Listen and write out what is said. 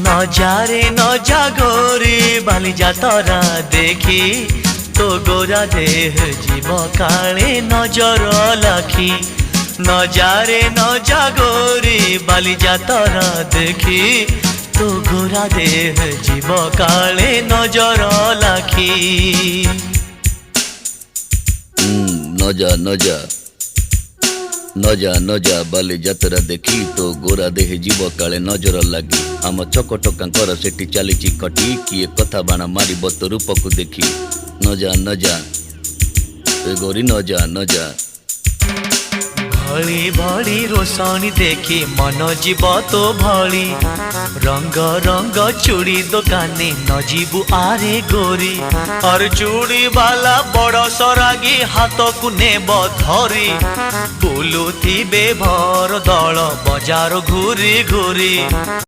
নজারে নজা গোরি বালি যাতরা দেখি তো গোরা দেহ জীব কালে নজর লাখি নজারে নজা গোরি বালি যাতরা দেখি তো গোরা দেহ জীব কালে নজর লাখি নজা নজা নজা নজা বালি যাত্ରା দেখি তো গোরা দেহে জীବ କାଳେ ନଜର ଲାଗି ଆମ ଚକଟକାଙ୍କର ସେଠି ଚାଲିଛି ଖଟି କିଏ କଥା ବାଣ ମାରିବ ତୋ ରୂପକୁ ଦେଖି ନଜା ନଜା ଏ ଗୋରି ନଜା ନଜା भली भली रोशनी देखी मन जीव तो भली रंग रंग चूड़ी दुकानी न जीवु आरे गोरी और चूड़ी वाला बड़ सरागी हाथ को नेब धरी बुलुथिबे भर दल बजार घूरी घूरी।